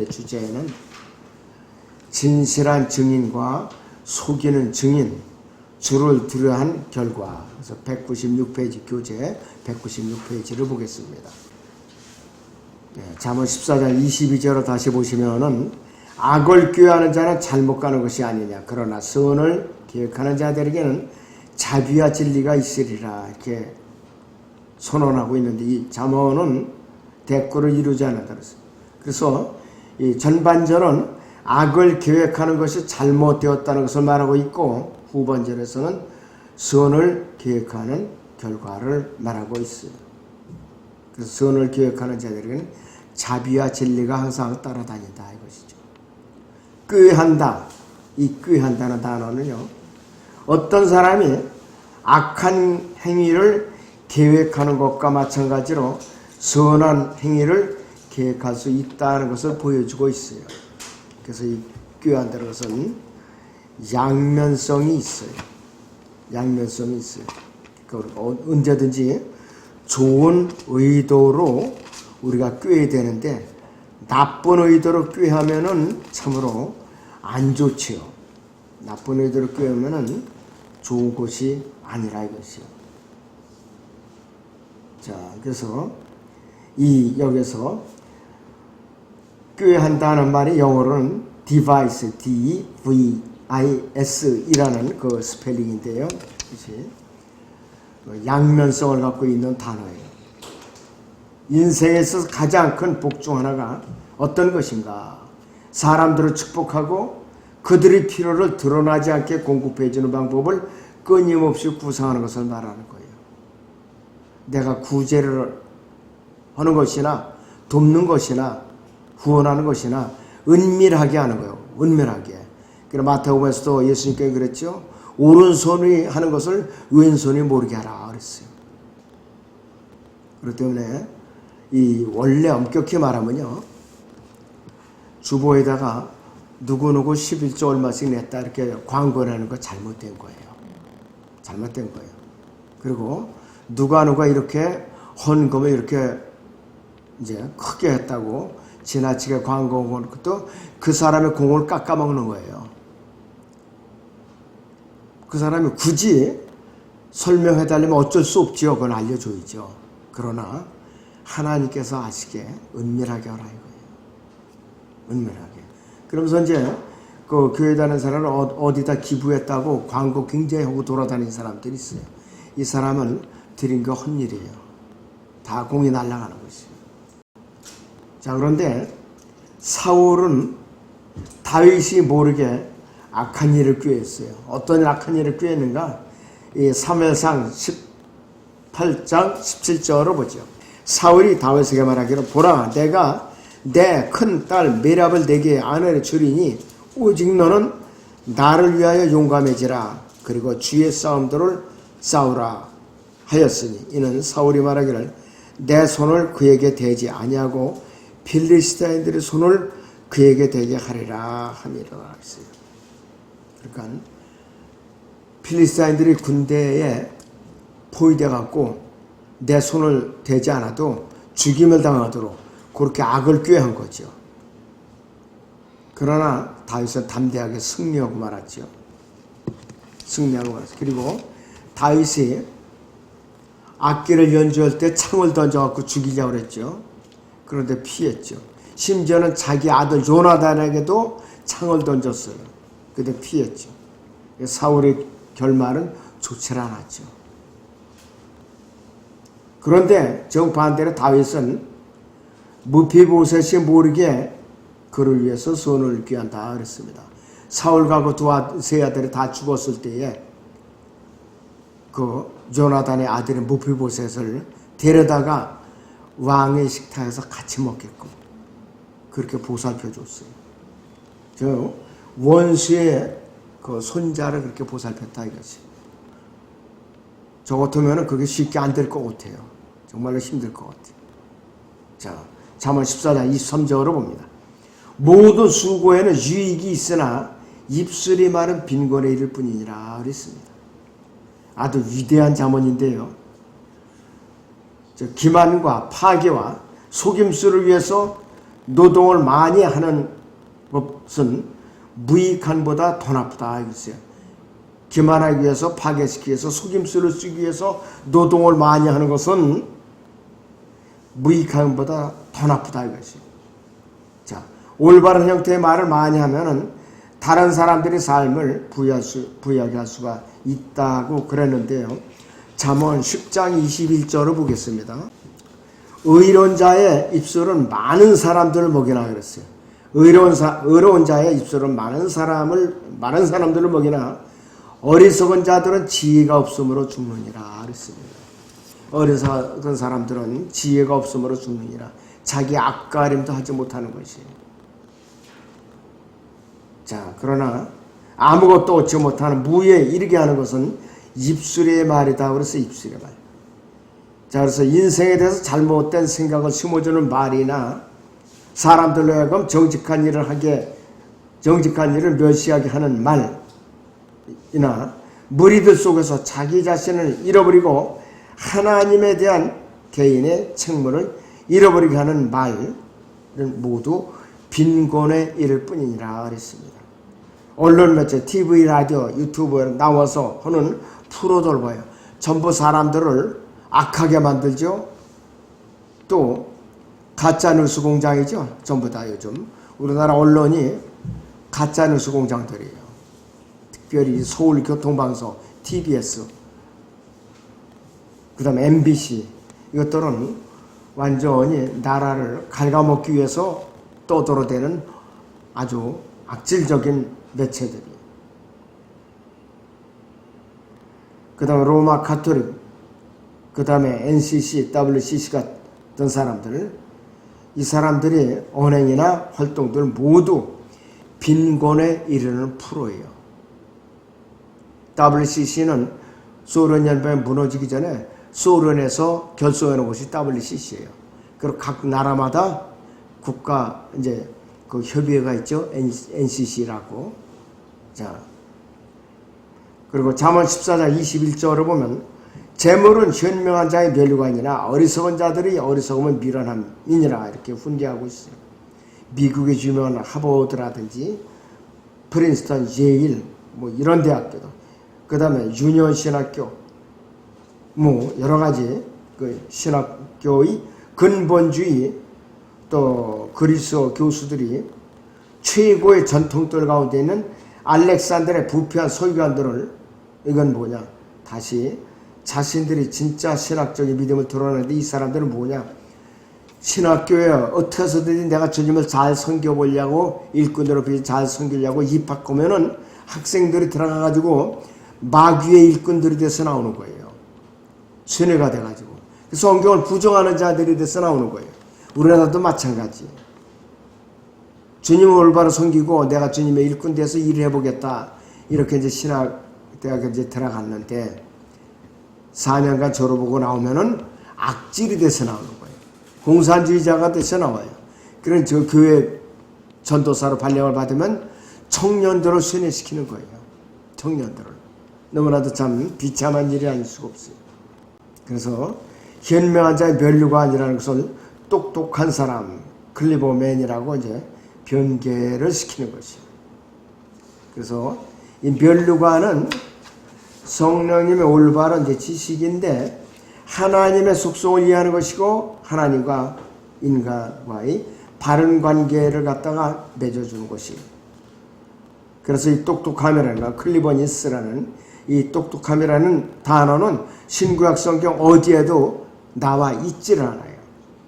오늘의 주제는 진실한 증인과 속이는 증인, 주를 두려한 결과. 그래서 196페이지 교재 196페이지를 보겠습니다. 잠언 14장 22절을 다시 보시면은 악을 꾀하는 자는 잘못 가는 것이 아니냐. 그러나 선을 계획하는 자들에게는 자비와 진리가 있으리라. 이렇게 선언하고 있는데 이 잠언은 대꾸를 이루지 않는다. 그래서 이 전반절은 악을 계획하는 것이 잘못되었다는 것을 말하고 있고 후반절에서는 선을 계획하는 결과를 말하고 있어요. 그래서 선을 계획하는 자들에게는 자비와 진리가 항상 따라다닌다 이것이죠. 꾀한다. 이 꾀한다는 단어는요. 어떤 사람이 악한 행위를 계획하는 것과 마찬가지로 선한 행위를 계획할 수 있다는 것을 보여주고 있어요. 그래서 이 꾀한다는 것은 양면성이 있어요. 양면성이 있어요. 언제든지 좋은 의도로 우리가 꾀야 되는데 나쁜 의도로 꾀하면은 참으로 안 좋지요. 나쁜 의도로 꾀하면은 좋은 것이 아니라 이것이요. 자, 그래서 여기서 꾀한다는 말이 영어로는 device, D-V-I-S 이라는 그 스펠링인데요. 그치? 양면성을 갖고 있는 단어예요. 인생에 있어서 가장 큰 복 중 하나가 어떤 것인가? 사람들을 축복하고 그들의 필요를 드러나지 않게 공급해 주는 방법을 끊임없이 구상하는 것을 말하는 거예요. 내가 구제를 하는 것이나 돕는 것이나 후원하는 것이나 은밀하게 하는 거예요. 은밀하게. 그래서 마태복음에서도 예수님께 그랬죠. 오른손이 하는 것을 왼손이 모르게 하라 그랬어요. 그렇기 때문에 원래 엄격히 말하면요. 주보에다가 누구누구 11조 얼마씩 냈다 이렇게 광고하는 거 잘못된 거예요. 잘못된 거예요. 그리고 누가 이렇게 헌금을 이렇게 이제 크게 했다고 지나치게 광고한 것도 그 사람의 공을 깎아먹는 거예요. 그 사람이 굳이 설명해달라면 어쩔 수 없지요. 그건 알려줘야죠. 그러나 하나님께서 아시게 은밀하게 하라 이거예요. 은밀하게. 그러면서 이제 그 교회 다니는 사람은 어디다 기부했다고 광고 굉장히 하고 돌아다니는 사람들이 있어요. 이 사람은 드린 거 헛일이에요. 다 공이 날아가는 것이에요. 자, 그런데 사울은 다윗이 모르게 악한 일을 꾀했어요. 어떤 악한 일을 꾀했는가? 이 사무엘상 18장 17절을 보죠. 사울이 다윗에게 말하기를 보라 내가 내 큰 딸 메랍을 내게 아내를 주리니 오직 너는 나를 위하여 용감해지라 그리고 주의 싸움들을 싸우라 하였으니 이는 사울이 말하기를 내 손을 그에게 대지 아니하고 필리스타인들의 손을 그에게 대게 하리라 함이라 했어요. 그러니까 필리스타인들이 군대에 포위돼 갖고 내 손을 대지 않아도 죽임을 당하도록 그렇게 악을 꾀한 거죠. 그러나 다윗은 담대하게 승리하고 말았죠. 승리하고 말았어요. 그리고 다윗이 악기를 연주할 때 창을 던져갖고 죽이려고 그랬죠. 그런데 피했죠. 심지어는 자기 아들 요나단에게도 창을 던졌어요. 그런데 피했죠. 사울의 결말은 좋지 않았죠. 그런데 정반대로 다윗은 무비보셋이 모르게 그를 위해서 손을 꾀한다 그랬습니다. 사울과 그 세 아들이 다 죽었을 때에 그 요나단의 아들인 무비보셋을 데려다가 왕의 식탁에서 같이 먹게끔 그렇게 보살펴 줬어요. 저 원수의 그 손자를 그렇게 보살폈다 이거지. 저 같으면 그게 쉽게 안 될 것 같아요. 정말로 힘들 것 같아요. 자, 잠언 14장 23절을 봅니다. 모든 수고에는 유익이 있으나 입술이 많은 빈곤에 이를 뿐이니라 그랬습니다. 아주 위대한 잠언인데요. 기만과 파괴와 속임수를 위해서 노동을 많이 하는 것은 무익한보다 더 나쁘다 이거죠. 기만하기 위해서, 파괴시키기 위해서, 속임수를 쓰기 위해서 노동을 많이 하는 것은 무익함보다 더 나쁘다 이것이. 자, 올바른 형태의 말을 많이 하면은 다른 사람들의 삶을 부여하게 할 수가 있다고 그랬는데요. 잠언 10장 21절을 보겠습니다. 의로운 자의 입술은 많은 사람들을 먹이나 그랬어요. 의로운 자의 입술은 많은 사람들을 먹이나 어리석은 자들은 지혜가 없으므로 죽느니라 그랬습니다. 어리석은 사람들은 지혜가 없으므로 죽느니라. 자기 앞가림도 하지 못하는 것이에요. 자, 그러나 아무것도 얻지 못하는 무에 이르게 하는 것은 입술의 말이다. 그래서 입술의 말. 자, 그래서 인생에 대해서 잘못된 생각을 심어주는 말이나 사람들로 하여금 정직한 일을 멸시하게 하는 말이나 무리들 속에서 자기 자신을 잃어버리고 하나님에 대한 개인의 책무를 잃어버리게 하는 말은 모두 빈곤에 이를 뿐이니라 그랬습니다. 언론 매체, TV, 라디오, 유튜브에 나와서 하는 프로들 봐요. 전부 사람들을 악하게 만들죠. 또 가짜뉴스 공장이죠. 전부 다 요즘 우리나라 언론이 가짜뉴스 공장들이에요. 특별히 서울교통방송, TBS, 그 다음에 MBC 이것들은 완전히 나라를 갉아먹기 위해서 떠들어대는 아주 악질적인 매체들이. 그 다음에 로마 가톨릭, 그 다음에 NCC, WCC 같은 사람들, 이 사람들이 언행이나 활동들 모두 빈곤에 이르는 프로예요. WCC는 소련 연방이 무너지기 전에 소련에서 결성해 놓은 것이 WCC예요. 그리고 각 나라마다 국가 이제 그 협의회가 있죠. NCC라고. 자, 그리고 잠언 14장 21절을 보면 재물은 현명한 자의 멸류관이나 어리석은 자들이 어리석으면 미련함이니라 이렇게 훈계하고 있어요. 미국의 유명한 하버드라든지 프린스턴, 예일 뭐 이런 대학교도, 그 다음에 유니온 신학교, 뭐 여러 가지 그 신학교의 근본주의 또 그리스어 교수들이 최고의 전통들 가운데 있는 알렉산더의 부패한 서기관들을, 이건 뭐냐, 다시 자신들이 진짜 신학적인 믿음을 드러내는데 이 사람들은 뭐냐, 신학교에 어떻게 해서든지 내가 주님을 잘 섬겨보려고, 일꾼으로 잘 섬기려고 입학하면은 학생들이 들어가가지고 마귀의 일꾼들이 돼서 나오는 거예요. 세뇌가 돼가지고. 성경을 부정하는 자들이 돼서 나오는 거예요. 우리나라도 마찬가지. 주님을 올바로 섬기고 내가 주님의 일꾼 돼서 일을 해보겠다. 이렇게 이제 신학대학에 이제 들어갔는데 4년간 졸업하고 나오면은 악질이 돼서 나오는 거예요. 공산주의자가 돼서 나와요. 그런 저 교회 전도사로 발령을 받으면 청년들을 세뇌시키는 거예요. 청년들을. 너무나도 참 비참한 일이 아닐 수가 없어요. 그래서 현명한 자의 멸류관이라는 것을 똑똑한 사람, 클리버맨이라고 이제 변개를 시키는 것이에요. 그래서 이 멸류관은 성령님의 올바른 이제 지식인데 하나님의 속성을 이해하는 것이고 하나님과 인간과의 바른 관계를 갖다가 맺어주는 것이에요. 그래서 이 똑똑함이라는 클리버니스라는 이 똑똑함이라는 단어는 신구약 성경 어디에도 나와 있지를 않아요.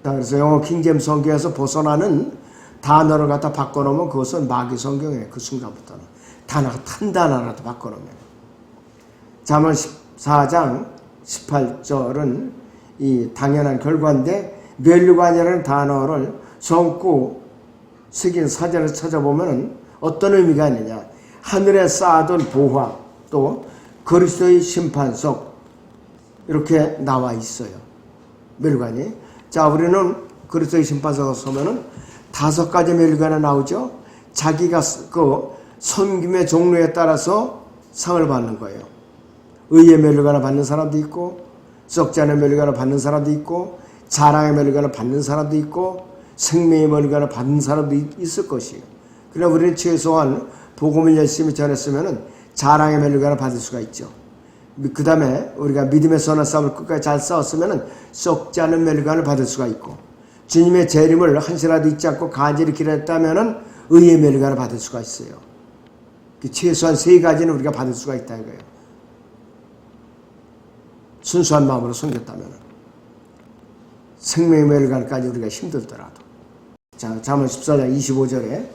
그래서 영어 킹제임스 성경에서 벗어나는 단어를 갖다 바꿔놓으면 그것은 마귀 성경이에요. 그 순간부터는 단어가 탄 단어 하나도 바꿔놓으면. 잠언 14장 18절은 이 당연한 결과인데 멸류관이라는 단어를 성구 새긴 사전을 찾아보면 어떤 의미가 있느냐, 하늘에 쌓아둔 보화, 또 그리스도의 심판석, 이렇게 나와 있어요. 멸류관이. 자, 우리는 그리스도의 심판석에 서면은 5가지 멸류관이 나오죠. 자기가 그 섬김의 종류에 따라서 상을 받는 거예요. 의의 멸류관을 받는 사람도 있고, 썩지 않은 멸류관을 받는 사람도 있고, 자랑의 멸류관을 받는 사람도 있고, 생명의 멸관을 받은 사람도 있을 것이에요. 그러나 우리는 최소한 복음을 열심히 전했으면 자랑의 멸관을 받을 수가 있죠. 그 다음에 우리가 믿음의 선한 싸움을 끝까지 잘 싸웠으면 썩지 않은 멸관을 받을 수가 있고, 주님의 재림을 한시라도 잊지 않고 간절히 기다렸다면 의의 멸관을 받을 수가 있어요. 최소한 세 가지는 우리가 받을 수가 있다 이거예요. 순수한 마음으로 섬겼다면 생명의 멸관까지 우리가 힘들더라도. 자, 잠언 14장 25절에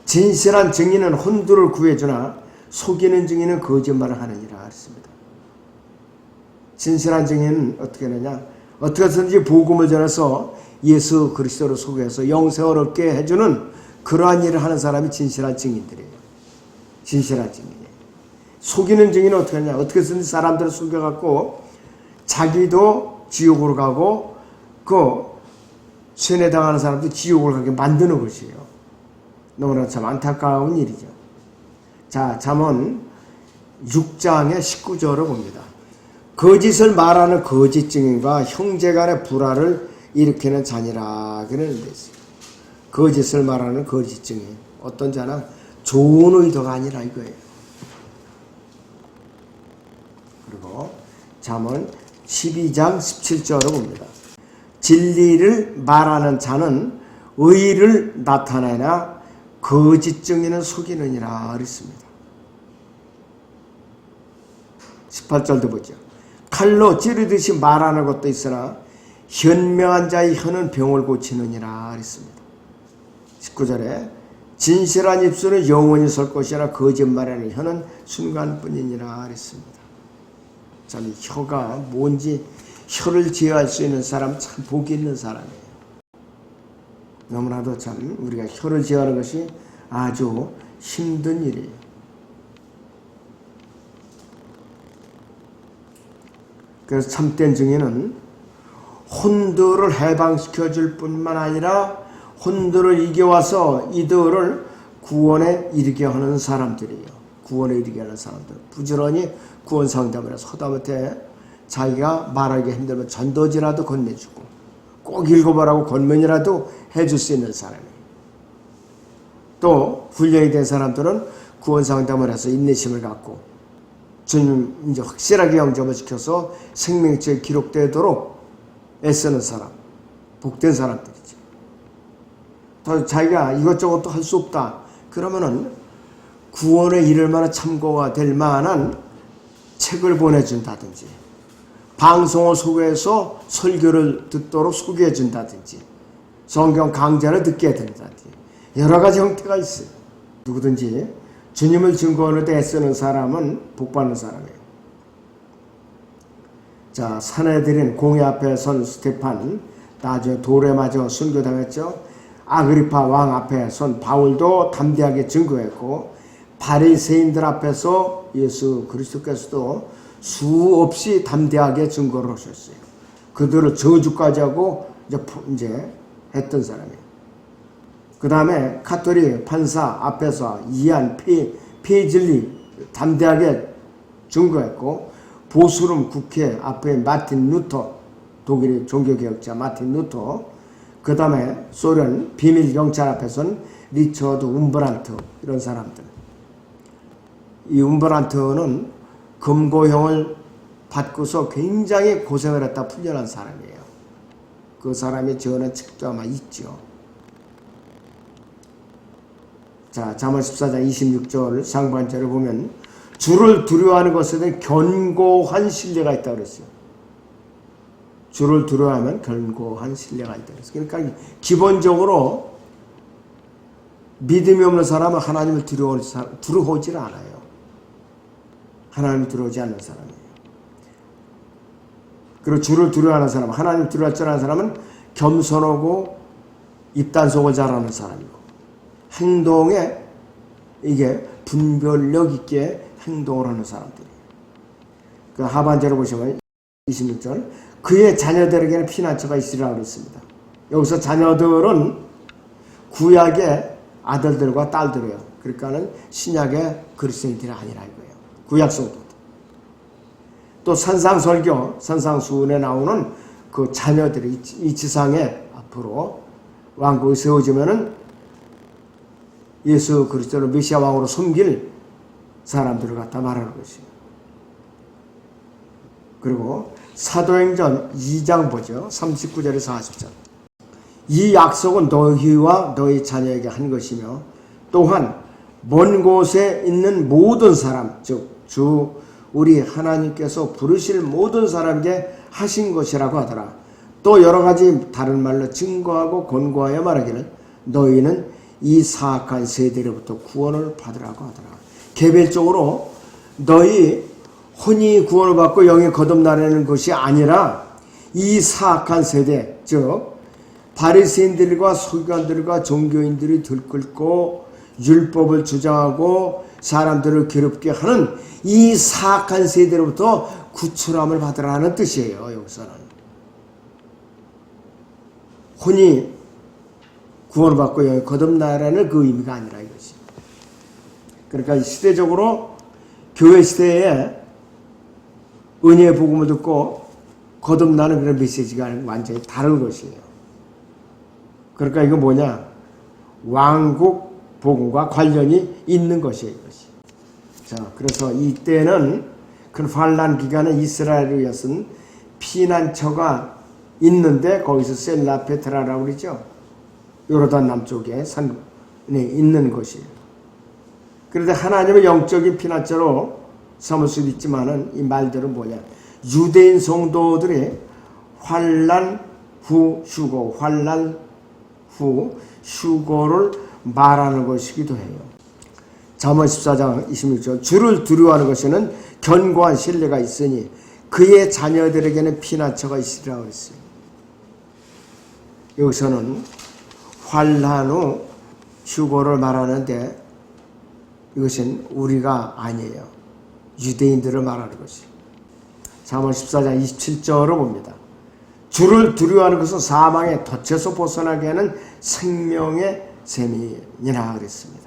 진실한 증인은 혼두를 구해주나 속이는 증인은 거짓말을 하느니라 했습니다. 진실한 증인은 어떻게 하느냐? 어떻게 해서든지 복음을 전해서 예수 그리스도를 속여서 영생을 얻게 해주는 그러한 일을 하는 사람이 진실한 증인들이에요. 진실한 증인이에요. 속이는 증인은 어떻게 하냐? 어떻게 해서든지 사람들을 속여갖고 자기도 지옥으로 가고 그 세뇌당하는 사람도 지옥을 가게 만드는 것이에요. 너무나 참 안타까운 일이죠. 자, 잠언 6장의 19절을 봅니다. 거짓을 말하는 거짓 증인과 형제간의 불화를 일으키는 자니라 그러는 데 있어요. 거짓을 말하는 거짓 증인, 어떤 자는 좋은 의도가 아니라 이거예요. 그리고 잠언 12장 17절을 봅니다. 진리를 말하는 자는 의를 나타내나 거짓 증인은 속이느니라 그랬습니다. 18절도 보죠. 칼로 찌르듯이 말하는 것도 있으나 현명한 자의 혀는 병을 고치느니라 그랬습니다. 19절에 진실한 입술은 영원히 설 것이라 거짓말하는 혀는 순간뿐이니라 그랬습니다. 참 혀가 뭔지 혀를 제어할 수 있는 사람 참 복이 있는 사람이에요. 너무나도 참 우리가 혀를 제어하는 것이 아주 힘든 일이에요. 그래서 참된 증인은 혼들을 해방시켜줄 뿐만 아니라 혼들을 이겨와서 이들을 구원에 이르게 하는 사람들이에요. 구원에 이르게 하는 사람들. 부지런히 구원 상담을 해서 하다못해 자기가 말하기 힘들면 전도지라도 건네주고 꼭 읽어보라고 권면이라도 해줄 수 있는 사람이에요. 또 훈련이 된 사람들은 구원 상담을 해서 인내심을 갖고 주님 이제 확실하게 영접을 시켜서 생명체에 기록되도록 애쓰는 사람, 복된 사람들이죠. 또 자기가 이것저것도 할 수 없다 그러면은 구원에 이를 만한 참고가 될 만한 책을 보내준다든지 방송을 소개해서 설교를 듣도록 소개해준다든지 성경 강좌를 듣게 해준다든지 여러 가지 형태가 있어요. 누구든지 주님을 증거하는 데 애쓰는 사람은 복받는 사람이에요. 자, 사내들인 공회 앞에 선 스테판, 나중에 돌에 맞아 순교당했죠. 아그리파 왕 앞에 선 바울도 담대하게 증거했고 바리새인들 앞에서 예수 그리스도께서도 수없이 담대하게 증거를 하셨어요. 그들을 저주까지 하고 이제 했던 사람이에요. 그 다음에 카톨릭 판사 앞에서 이안 페이즐리 담대하게 증거했고 보수름 국회 앞에 마틴 루터, 독일의 종교개혁자 마틴 루터, 그 다음에 소련 비밀경찰 앞에서는 리처드 움브란트, 이런 사람들. 이 움브란트는 금고형을 받고서 굉장히 고생을 했다 풀려난 사람이에요. 그 사람이 지어낸 책도 아마 있죠. 자, 잠언 14장 26절 상반절을 보면 주를 두려워하는 것에 대한 견고한 신뢰가 있다고 그랬어요. 주를 두려워하면 견고한 신뢰가 있다고 그랬어요. 그러니까 기본적으로 믿음이 없는 사람은 하나님을 두려워하지 않아요. 하나님을 두려워하지 않는 사람이에요. 그리고 주를 두려워하는 사람, 하나님을 두려워하지 않는 사람은 겸손하고 입단속을 잘하는 사람이고 행동에 이게 분별력 있게 행동을 하는 사람들이에요. 그 하반절을 보시면 26절 그의 자녀들에게는 피난처가 있으리라고 그랬습니다. 여기서 자녀들은 구약의 아들들과 딸들이에요. 그러니까는 신약의 그리스도인들이 아니라 이거예요. 구약 성도들. 또 산상설교, 산상수훈에 나오는 그 자녀들이 이 지상에 앞으로 왕국이 세워지면은 예수 그리스도를 메시아 왕으로 섬길 사람들을 갖다 말하는 것이에요. 그리고 사도행전 2장 보죠. 39절에서 40절. 이 약속은 너희와 너희 자녀에게 한 것이며 또한 먼 곳에 있는 모든 사람, 즉 주 우리 하나님께서 부르실 모든 사람에게 하신 것이라고 하더라. 또 여러 가지 다른 말로 증거하고 권고하여 말하기를 너희는 이 사악한 세대로부터 구원을 받으라고 하더라. 개별적으로 너희 혼이 구원을 받고 영이 거듭나려는 것이 아니라 이 사악한 세대, 즉 바리새인들과 서기관들과 종교인들이 들끓고 율법을 주장하고 사람들을 괴롭게 하는 이 사악한 세대로부터 구출함을 받으라는 뜻이에요. 여기서는 혼이 구원을 받고 영이 거듭나라는 그 의미가 아니라 이것이. 그러니까 시대적으로 교회 시대에 은혜의 복음을 듣고 거듭나는 그런 메시지가 완전히 다른 것이에요. 그러니까 이거 뭐냐? 왕국 복음과 관련이 있는 것이에요. 이것이. 자, 그래서 이때는 그 환란 기간에 이스라엘을 위해서는 피난처가 있는데 거기서 셀라페트라라고 그러죠. 요르단 남쪽에 산에 있는 것이에요. 그런데 하나님의 영적인 피난처로 삼을 수도 있지만은 이 말들은 뭐냐? 유대인 성도들이 환란 후 휴고, 환란 후 휴고를 말하는 것이기도 해요. 잠언 14장 26절 주를 두려워하는 것에는 견고한 신뢰가 있으니 그의 자녀들에게는 피난처가 있으리라 그랬어요. 여기서는 환란 후 휴고를 말하는데 이것은 우리가 아니에요. 유대인들을 말하는 것이에요. 잠언 14장 27절을 봅니다. 주를 두려워하는 것은 사망의 덫에서 벗어나게 하는 생명의 셈이니라 그랬습니다.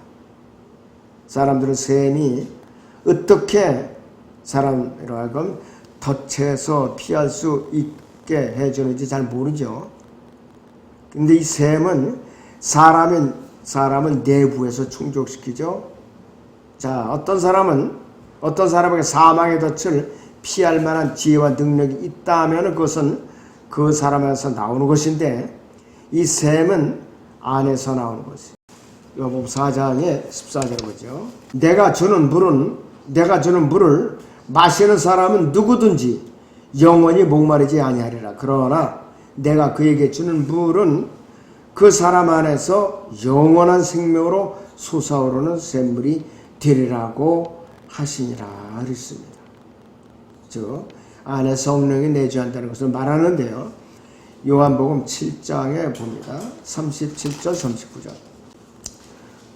사람들은 셈이 어떻게 사람으로 하여금 덫에서 피할 수 있게 해주는지 잘 모르죠. 근데 이 셈은 사람은 내부에서 충족시키죠. 자, 어떤 사람에게 사망의 덫을 피할 만한 지혜와 능력이 있다면 그것은 그 사람에서 나오는 것인데 이 셈은 안에서 나오는 것이에요. 요한복음 4장의 14절 보죠. 내가 주는 물을 마시는 사람은 누구든지 영원히 목마르지 아니하리라. 그러나 내가 그에게 주는 물은 그 사람 안에서 영원한 생명으로 솟아오르는 샘물이 되리라고 하시니라 그랬습니다. 즉 안에 성령이 내주한다는 것을 말하는데요. 요한복음 7장에 봅니다. 37절 39절.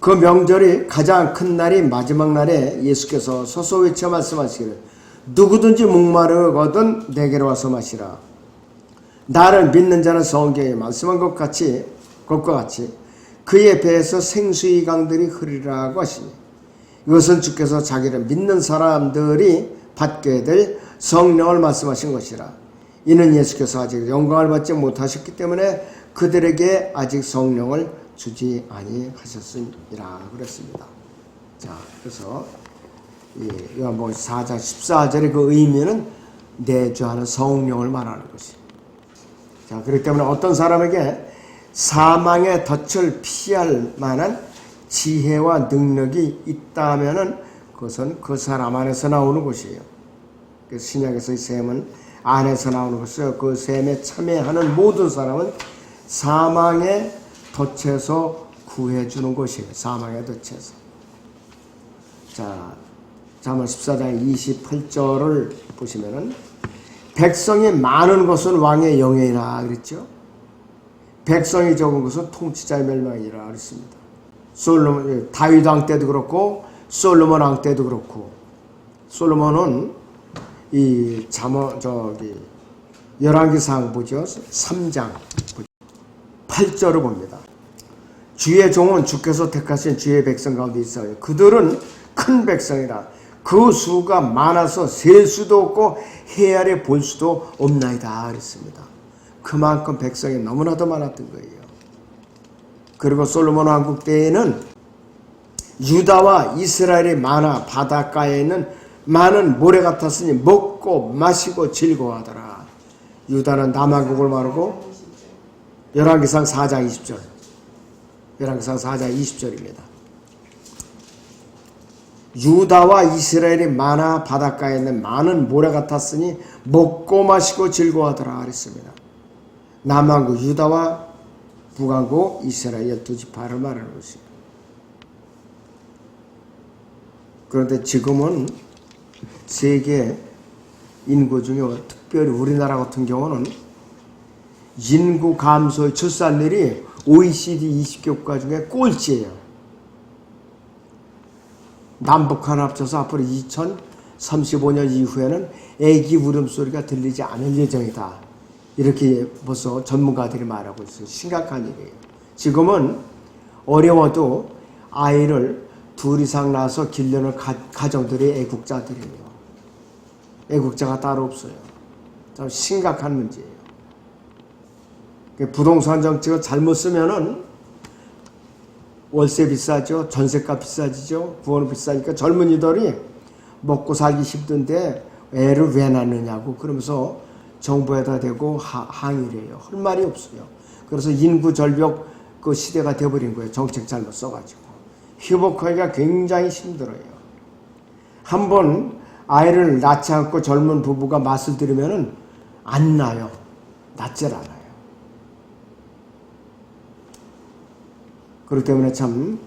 그 명절이 가장 큰 날이 마지막 날에 예수께서 서서 외쳐 말씀하시기를 누구든지 목마르거든 내게로 와서 마시라. 나를 믿는 자는 성경에 말씀한 것과 같이 그의 배에서 생수의 강들이 흐르리라고 하시니 이것은 주께서 자기를 믿는 사람들이 받게 될 성령을 말씀하신 것이라. 이는 예수께서 아직 영광을 받지 못하셨기 때문에 그들에게 아직 성령을 주지 아니하셨음이라 그랬습니다. 자, 그래서 요한복음 4장 14절의 그 의미는 내주하는 성령을 말하는 것이에요. 자, 그렇기 때문에 어떤 사람에게 사망의 덫을 피할 만한 지혜와 능력이 있다면은 그것은 그 사람 안에서 나오는 것이에요. 그래서 신약에서 이 셈은 안에서 나오는 것이요. 그 셈에 참여하는 모든 사람은 사망의 덫에서 구해주는 것이에요. 사망의 덫에서. 자, 잠언 14장 28절을 보시면은 백성이 많은 것은 왕의 영예이라 그랬죠. 백성이 적은 것은 통치자의 멸망이라 그랬습니다. 다윗 왕 때도 그렇고 솔로몬 왕 때도 그렇고 솔로몬은 이 열왕기상 보죠. 3장 8절을 봅니다. 주의 종은 주께서 택하신 주의 백성 가운데 있어요. 그들은 큰 백성이라 그 수가 많아서 셀 수도 없고 헤아려 볼 수도 없나이다 그랬습니다. 그만큼 백성이 너무나도 많았던 거예요. 그리고 솔로몬 왕국 때에는 유다와 이스라엘의 만화 바닷가에 있는 많은 모래 같았으니 먹고 마시고 즐거워하더라. 유다는 남한국을 말하고 열왕기상 4장 20절. 열왕기상 4장 20절입니다. 유다와 이스라엘의 만화 바닷가에 있는 많은 모래 같았으니 먹고 마시고 즐거워하더라 그랬습니다. 남한국 유다와 북한국 이스라엘 12지파를 말하는 것입니다. 그런데 지금은 세계 인구 중에 특별히 우리나라 같은 경우는 인구 감소의 출산율이 OECD 20개 국가 중에 꼴찌예요. 남북한 합쳐서 앞으로 2035년 이후에는 애기 울음소리가 들리지 않을 예정이다. 이렇게 벌써 전문가들이 말하고 있어요. 심각한 일이에요. 지금은 어려워도 아이를 둘 이상 낳아서 길러는 가정들이 애국자들이에요. 애국자가 따로 없어요. 참 심각한 문제예요. 부동산 정책을 잘못 쓰면은 월세 비싸죠. 전세가 비싸지죠. 부모는 비싸니까 젊은이들이 먹고 살기 힘든데 애를 왜 낳느냐고 그러면서 정부에다 대고 항의를 해요. 할 말이 없어요. 그래서 인구 절벽 그 시대가 돼버린 거예요. 정책 잘못 써가지고. 회복하기가 굉장히 힘들어요. 한번 아이를 낳지 않고 젊은 부부가 맛을 들이면은 안 나요. 낳질 않아요. 그렇기 때문에 참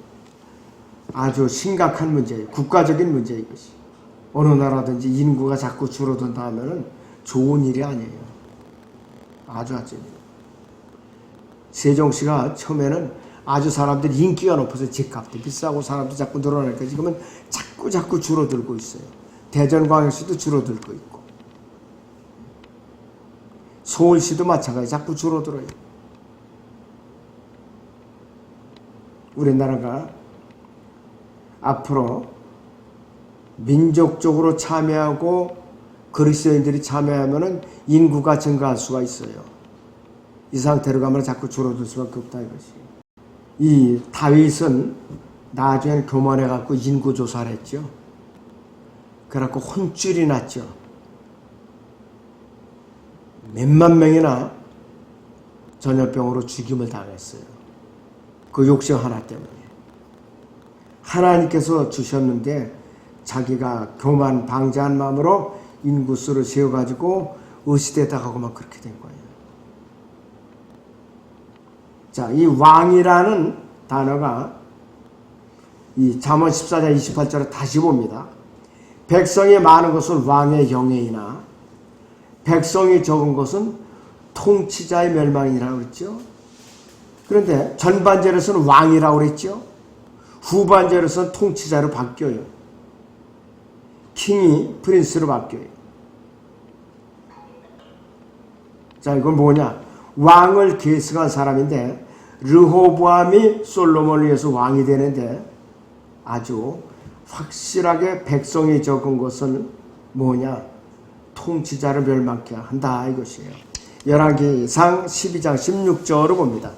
아주 심각한 문제예요. 국가적인 문제 이것이. 어느 나라든지 인구가 자꾸 줄어든다 하면은 좋은 일이 아니에요. 아주. 세종시가 처음에는 아주 사람들이 인기가 높아서 집값도 비싸고 사람도 자꾸 늘어나니까 지금은 자꾸 줄어들고 있어요. 대전광역시도 줄어들고 있고 서울시도 마찬가지 자꾸 줄어들어요. 우리나라가 앞으로 민족적으로 참여하고 그리스도인들이 참여하면 인구가 증가할 수가 있어요. 이 상태로 가면 자꾸 줄어들 수밖에 없다 이것이. 이 다윗은 나중에 교만해갖고 인구조사를 했죠. 그래갖고 혼쭐이 났죠. 몇만 명이나 전염병으로 죽임을 당했어요. 그 욕심 하나 때문에. 하나님께서 주셨는데 자기가 교만 방자한 마음으로 인구수를 세워가지고 의시되다가고만 그렇게 된 거예요. 자, 이 왕이라는 단어가 이 잠언 14장 28절에 다시 봅니다. 백성이 많은 것은 왕의 영예이나 백성이 적은 것은 통치자의 멸망이라고 그랬죠. 그런데 전반절에서는 왕이라고 그랬죠. 후반절에서는 통치자로 바뀌어요. 킹이 프린스로 바뀌어요. 자, 이건 뭐냐? 왕을 계승한 사람인데 르호보암이 솔로몬을 위해서 왕이 되는데 아주 확실하게 백성이 적은 것은 뭐냐? 통치자를 멸망케 한다 이것이에요. 열왕기상 12장 16절을 봅니다.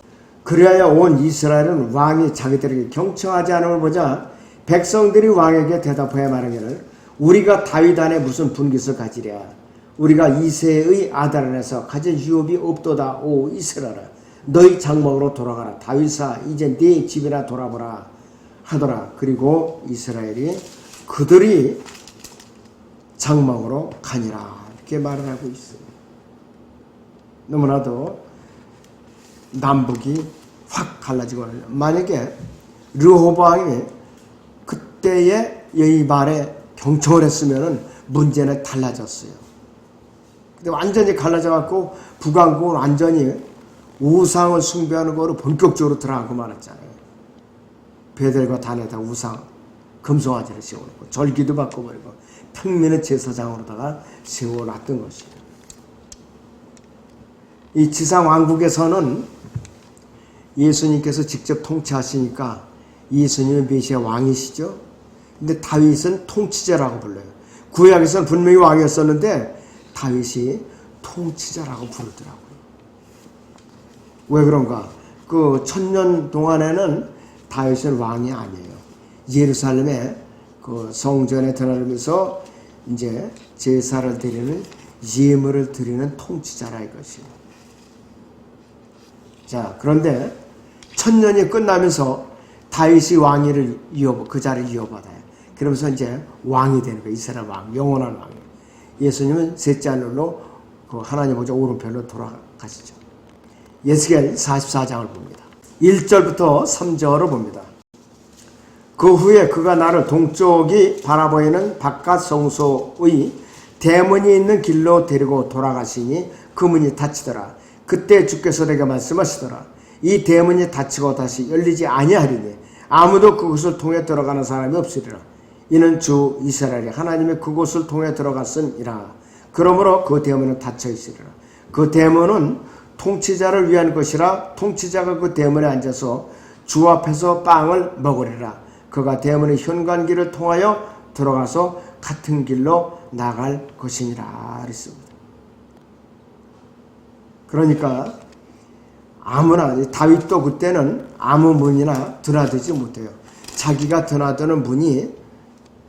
그리하여 온 이스라엘은 왕이 자기들에게 경청하지 않음을 보자 백성들이 왕에게 대답하여 말하기를 우리가 다윗 안에 무슨 분깃을 가지랴. 우리가 이새의 아들 안에서 가진 유업이 없도다. 오 이스라엘아 너희 장막으로 돌아가라. 다윗아 이제 네 집이나 돌아보라 하더라. 그리고 이스라엘이 그들이 장막으로 가니라 이렇게 말을 하고 있어요. 너무나도 남북이 확 갈라지고 하는. 만약에 르호보암이 그때의 이 말에 경청을 했으면 문제는 달라졌어요. 근데 완전히 갈라져갖고 북왕국은 완전히 우상을 숭배하는 거로 본격적으로 들어가고 말았잖아요. 베델과 단에다 우상 금송아지를 세워놓고 절기도 바꿔버리고 평민의 제사장으로다가 세워놨던 것이에요. 이 지상 왕국에서는 예수님께서 직접 통치하시니까 예수님은 메시아 왕이시죠. 근데 다윗은 통치자라고 불러요. 구약에서는 분명히 왕이었었는데 다윗이 통치자라고 부르더라고요. 왜 그런가? 그 1000년 동안에는 다윗은 왕이 아니에요. 예루살렘에 그 성전에 들어가면서 이제 제사를 드리는 예물을 드리는 통치자라 이것이에요. 자, 그런데 1000년이 끝나면서 다윗이 왕위를 그 자리를 이어받아요. 그러면서 이제 왕이 되는 거예요. 이스라엘 왕, 영원한 왕. 예수님은 셋째 하늘로 그 하나님 보좌 오른편으로 돌아가시죠. 예스겔 44장을 봅니다. 1절부터 3절을 봅니다. 그 후에 그가 나를 동쪽이 바라보이는 바깥 성소의 대문이 있는 길로 데리고 돌아가시니 그 문이 닫히더라. 그때 주께서 내게 말씀하시더라. 이 대문이 닫히고 다시 열리지 아니하리니 아무도 그곳을 통해 들어가는 사람이 없으리라. 이는 주 이스라엘이 하나님이 그곳을 통해 들어갔음이라. 그러므로 그 대문은 닫혀 있으리라. 그 대문은 통치자를 위한 것이라. 통치자가 그 대문에 앉아서 주 앞에서 빵을 먹으리라. 그가 대문의 현관길을 통하여 들어가서 같은 길로 나갈 것이니라 그랬습니다. 그러니까 아무나, 다윗도 그때는 아무 문이나 드나들지 못해요. 자기가 드나드는 문이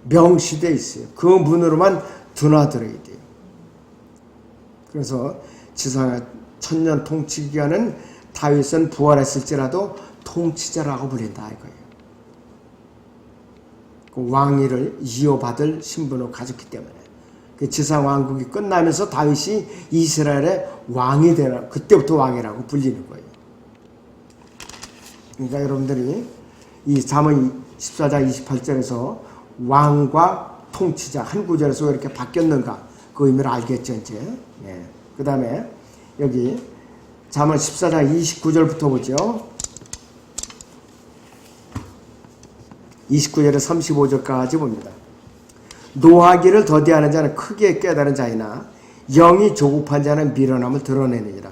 명시되어 있어요. 그 문으로만 드나들어야 돼요. 그래서 지상 1000년 통치 기간은 다윗은 부활했을지라도 통치자라고 불린다 이거예요. 그 왕위를 이어받을 신분을 가졌기 때문에 그 지상 왕국이 끝나면서 다윗이 이스라엘의 왕이 되라, 그때부터 왕이라고 불리는 거예요. 그러니까 여러분들이 이 잠언 14장 28절에서 왕과 통치자 한 구절에서 왜 이렇게 바뀌었는가 그 의미를 알겠죠 이제. 예. 그 다음에 여기 잠언 14장 29절부터 보죠. 29절에 35절까지 봅니다. 노하기를 더디하는 자는 크게 깨달은 자이나 영이 조급한 자는 미련함을 드러내느니라.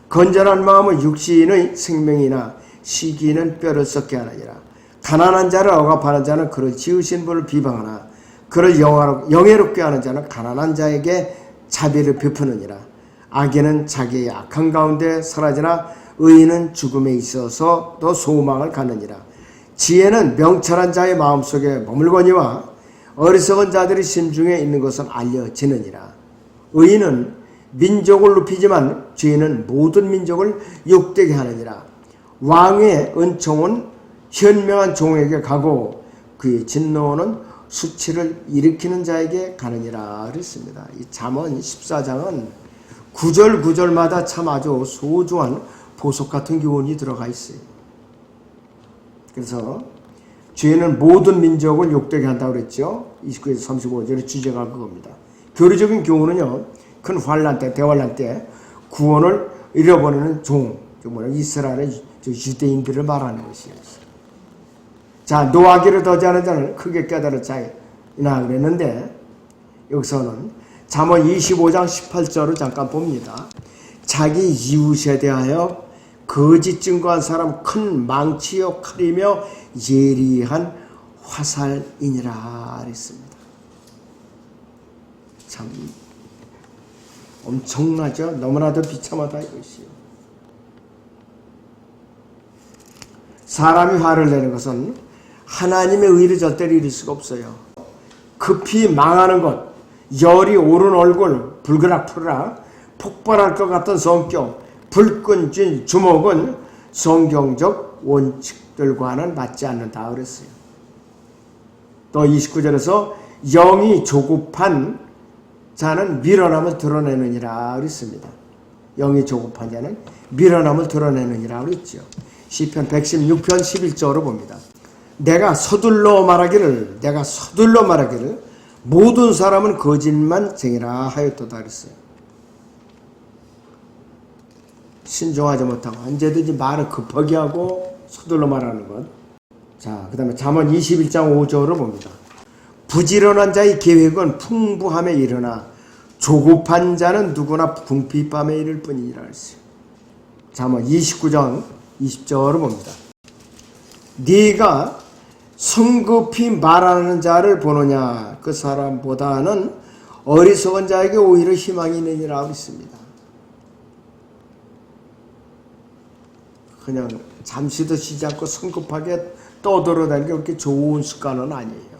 건전한 마음은 육신의 생명이나 시기는 뼈를 썩게 하느니라. 가난한 자를 억압하는 자는 그를 지으신 분을 비방하나 그를 영예롭게 하는 자는 가난한 자에게 자비를 베푸느니라. 악인은 자기의 악한 가운데 사라지나 의인은 죽음에 있어서 더 소망을 갖느니라. 지혜는 명철한 자의 마음속에 머물거니와 어리석은 자들의 심중에 있는 것은 알려지느니라. 의인은 민족을 높이지만 죄인은 모든 민족을 욕되게 하느니라. 왕의 은총은 현명한 종에게 가고 그의 진노는 수치를 일으키는 자에게 가느니라 그랬습니다. 이 잠언 14장은 구절구절마다 참 아주 소중한 보석 같은 교훈이 들어가 있어요. 그래서 죄는 모든 민족을 욕되게 한다고 그랬죠. 29에서 35절의 주제가 그겁니다. 교리적인 교훈은요, 큰 환란 때, 대환란 때 구원을 잃어버리는 이스라엘의 유대인들을 말하는 것이었어요. 자, 노하기를 더디하는 자는 크게 깨달을 자이나 그랬는데 여기서는 잠언 25장 18절을 잠깐 봅니다. 자기 이웃에 대하여 거짓 증거한 사람 큰 망치요 칼이며 예리한 화살이니라 그랬습니다. 참 엄청나죠? 너무나도 비참하다 이것이요. 사람이 화를 내는 것은 하나님의 의를 절대로 이룰 수가 없어요. 급히 망하는 것, 열이 오른 얼굴, 불그락푸르락 폭발할 것 같은 성격, 불끈 쥔 주먹은 성경적 원칙들과는 맞지 않는다 그랬어요. 또 29절에서 영이 조급한 자는 미련함을 드러내느니라 그랬습니다. 영이 조급한 자는 미련함을 드러내느니라 그랬죠. 시편 116편 11절을 봅니다. 내가 서둘러 말하기를 모든 사람은 거짓말쟁이라 하였도다 그랬어요. 신중하지 못하고 언제든지 말을 급하게 하고 서둘러 말하는 것. 자, 그 다음에 잠언 21장 5절을 봅니다. 부지런한 자의 계획은 풍부함에 이르나 조급한 자는 누구나 궁핍함에 이를 뿐이라 했어요. 잠언 29장 20절을 봅니다. 네가 성급히 말하는 자를 보느냐 그 사람보다는 어리석은 자에게 오히려 희망이 있느니라 하고 있습니다. 그냥 잠시도 쉬지 않고 성급하게 떠들어다니는 게 그렇게 좋은 습관은 아니에요.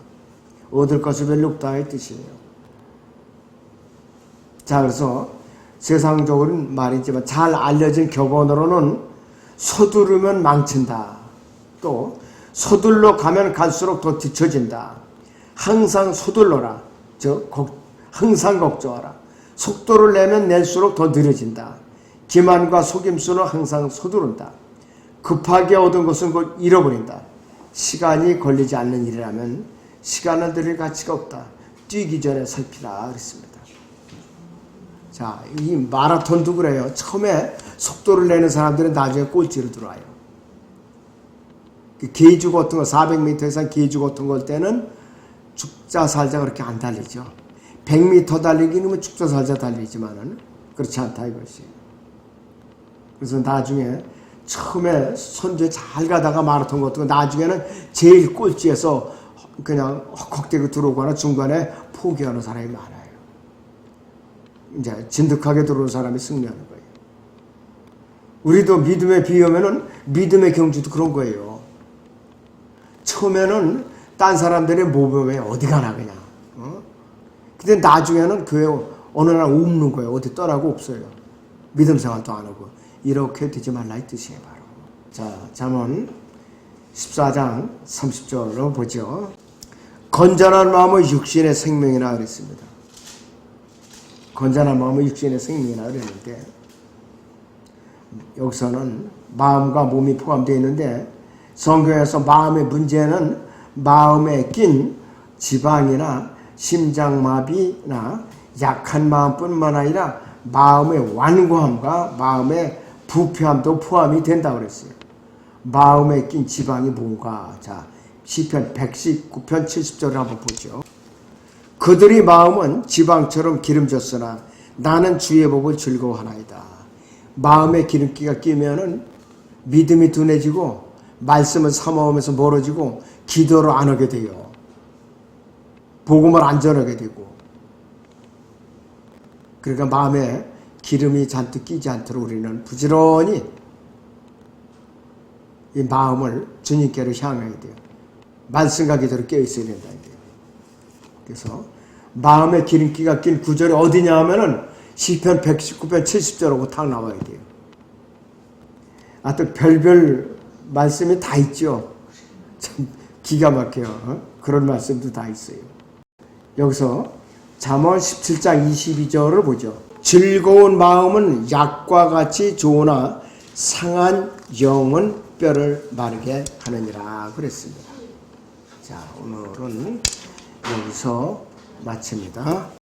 얻을 것이 별로 없다 의 뜻이에요. 자, 그래서 세상적으로는 말이지만 잘 알려진 격언으로는 서두르면 망친다. 또 서둘러 가면 갈수록 더 뒤처진다. 항상 서둘러라. 항상 걱정하라. 속도를 내면 낼수록 더 느려진다. 기만과 속임수는 항상 서두른다. 급하게 얻은 것은 곧 잃어버린다. 시간이 걸리지 않는 일이라면 시간을 들일 가치가 없다. 뛰기 전에 살피라 그랬습니다. 자, 이 마라톤도 그래요. 처음에 속도를 내는 사람들은 나중에 꼴찌로 들어와요. 계주 같은 거 400m 이상 계주 같은 걸 때는 죽자 살자 그렇게 안 달리죠. 100m 달리기는 죽자 살자 달리지만은 그렇지 않다 이것이. 그래서 나중에 처음에 선두에 잘 가다가 마라톤 같은 거 나중에는 제일 꼴찌에서 그냥 헉헉대고 들어오거나 중간에 포기하는 사람이 많아요. 이제 진득하게 들어오는 사람이 승리하는 거예요. 우리도 믿음에 비하면은 믿음의 경주도 그런 거예요. 처음에는 딴 사람들의 모범에 어디 가나 그냥. 근데 나중에는 교회 어느 날 없는 거예요. 어디 떠나고 없어요. 믿음 생활도 안 하고. 이렇게 되지 말라 이 뜻이에요. 바로. 자, 잠언 14장 30절로 보죠. 건전한 마음은 육신의 생명이라 그랬습니다. 건전한 마음은 육신의 생명이라 그랬는데 여기서는 마음과 몸이 포함되어 있는데 성경에서 마음의 문제는 마음에 낀 지방이나 심장마비나 약한 마음뿐만 아니라 마음의 완고함과 마음의 부패함도 포함이 된다고 그랬어요. 마음에 낀 지방이 뭔가? 자, 시편 119편 70절을 한번 보죠. 그들의 마음은 지방처럼 기름졌으나 나는 주의 복을 즐거워하나이다. 마음에 기름기가 끼면은 믿음이 둔해지고 말씀을 사모하면서 멀어지고 기도를 안 하게 돼요. 복음을 안 전하게 되고. 그러니까 마음에 기름이 잔뜩 끼지 않도록 우리는 부지런히 이 마음을 주님께로 향해야 돼요. 말씀과 기도로 깨어있어야 된다. 그래서 마음에 기름기가 낀 구절이 어디냐 하면은 시편 119편 70절하고 딱 나와야 돼요. 하여튼 별별 말씀이 다 있죠. 참 기가 막혀요. 그런 말씀도 다 있어요. 여기서 잠언 17장 22절을 보죠. 즐거운 마음은 약과 같이 좋으나 상한 영은 뼈를 마르게 하느니라 그랬습니다. 자, 오늘은 여기서 마칩니다.